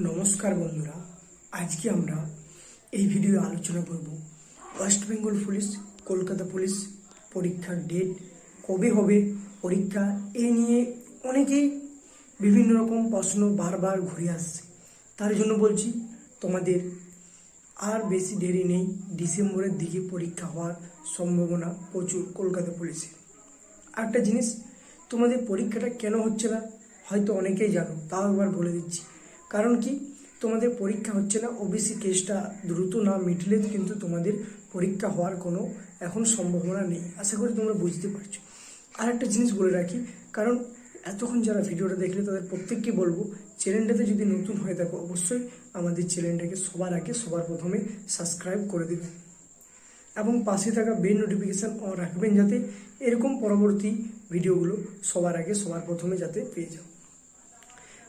নমস্কার বন্ধুরা, আজকে আমরা এই ভিডিও আলোচনা করব West Bengal police, Kolkata police পরীক্ষার ডেট কবে হবে, পরীক্ষা এই নিয়ে অনেকেই বিভিন্ন রকম প্রশ্ন বারবার ঘুরে আসছে। তার জন্য বলছি, তোমাদের আর বেশি দেরি নেই। ডিসেম্বরের দিকে পরীক্ষা হওয়ার সম্ভাবনা প্রচুর কলকাতা পুলিশের। আরেকটা জিনিস, তোমাদের পরীক্ষাটা কেন হচ্ছে না হয়তো অনেকেই জানো, তাও একবার বলে দিচ্ছি। কারণ কি, তোমাদের পরীক্ষা হচ্ছে না, ওবিসি কেসটা দ্রুত না মিটলে কিন্তু তোমাদের পরীক্ষা হওয়ার কোনো এখন সম্ভাবনা নেই। আশা করি তোমরা বুঝতে পারছো। আর একটা জিনিস বলে রাখি, কারণ এতক্ষণ যারা ভিডিওটা দেখলে তাদের প্রত্যেককে বলবো, চ্যানেলটাতে যদি নতুন হয়ে থাকো অবশ্যই আমাদের চ্যানেলটাকে সবার আগে সবার প্রথমে সাবস্ক্রাইব করে দেবেন এবং পাশে থাকা বেল নোটিফিকেশান অন রাখবেন, যাতে এরকম পরবর্তী ভিডিওগুলো সবার আগে সবার প্রথমে যাতে পেয়ে যাও।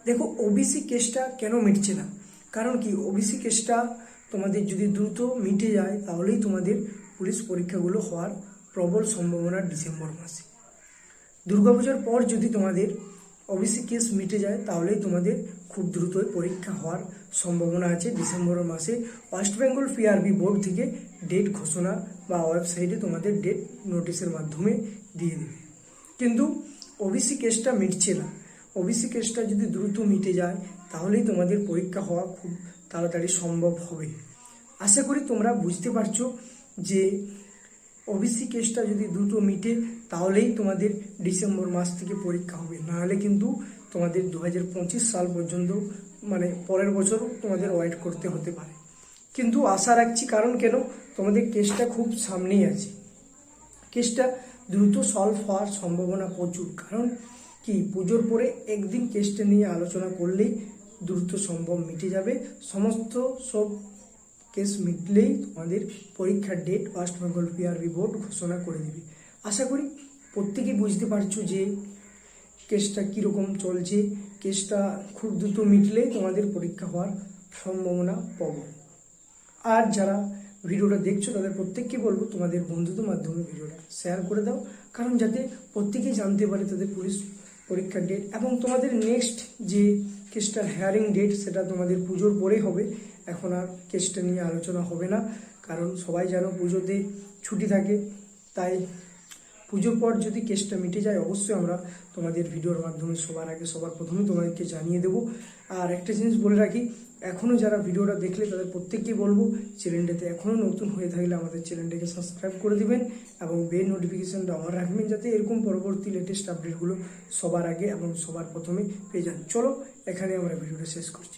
দেখো, ওবিসি কেসটা কেন মিটছে না? কারণ কি, ওবিসি কেসটা তোমাদের যদি দ্রুত মিটে যায় তাহলেই তোমাদের পুলিশ পরীক্ষাগুলো হওয়ার প্রবল সম্ভাবনা ডিসেম্বর মাসে। দুর্গাপূজার পর যদি তোমাদের ওবিসি কেস মিটে যায় তাহলেই তোমাদের খুব দ্রুতই পরীক্ষা হওয়ার সম্ভাবনা আছে ডিসেম্বর মাসে। ওয়েস্ট বেঙ্গল পিআরবি বোর্ড থেকে ডেট ঘোষণা বা ওয়েবসাইটে তোমাদের ডেট নোটিশের মাধ্যমে দিয়ে দেবে। কিন্তু ওবিসি কেসটা মিটছে না। ওবিসি কেসটা যদি দ্রুত মিটে যায় তাহলেই তোমাদের পরীক্ষা হওয়া খুব তাড়াতাড়ি সম্ভব হবে। আশা করি তোমরা বুঝতে পারছো যে ওবিসি কেসটা যদি দ্রুত মিটে তাহলেই তোমাদের ডিসেম্বর মাস থেকে পরীক্ষা হবে, নাহলে কিন্তু তোমাদের 2025 সাল পর্যন্ত মানে পরের বছরও তোমাদের ওয়েট করতে হতে পারে। কিন্তু আশা রাখছি, কারণ কেন, তোমাদের কেসটা খুব সামনেই আছে। কেসটা দ্রুত সলভ হওয়ার সম্ভাবনা প্রচুর। কারণ কি, পুজোর পরে একদিন কেসটা নিয়ে আলোচনা করলেই দ্রুত সম্ভব মিটে যাবে। সমস্ত সব কেস মিটলেই তোমাদের পরীক্ষার date West Bengal PRB board ঘোষণা করে দেবে। আশা করি প্রত্যেকেই বুঝতে পারছো যে কেসটা কীরকম চলছে। কেসটা খুব দ্রুত মিটলেই তোমাদের পরীক্ষা হওয়ার সম্ভাবনা প্রবল। আর যারা ভিডিওটা দেখছো তাদের প্রত্যেককে বলবো, তোমাদের বন্ধুদের মাধ্যমে ভিডিওটা শেয়ার করে দাও, কারণ যাতে প্রত্যেকেই জানতে পারে তাদের পুলিশ পরীক্ষার ডেট। এবং তোমাদের নেক্সট যে কেসটার হেয়ারিং ডেট সেটা তোমাদের পুজোর পরে হবে। এখন আর কেসটা নিয়ে আলোচনা হবে না, কারণ সবাই জানো পুজোতে ছুটি থাকে। তাই পুজোর পর যদি কেসটা মিটে যায় অবশ্যই আমরা তোমাদের ভিডিওর মাধ্যমে সবার আগে সবার প্রথমে তোমাদেরকে জানিয়ে দেবো। আর একটা জিনিস বলে রাখি, এখনও যারা ভিডিওটা দেখলে তাদের প্রত্যেককেই বলবো, চ্যানেলটাতে এখনও নতুন হয়ে থাকলে আমাদের চ্যানেলটাকে সাবস্ক্রাইব করে দিবেন এবং বেল নোটিফিকেশানটা অন রাখবেন, যাতে এরকম পরবর্তী লেটেস্ট আপডেটগুলো সবার আগে এবং সবার প্রথমে পেয়ে যান। চলো, এখানে আমরা ভিডিওটা শেষ করছি।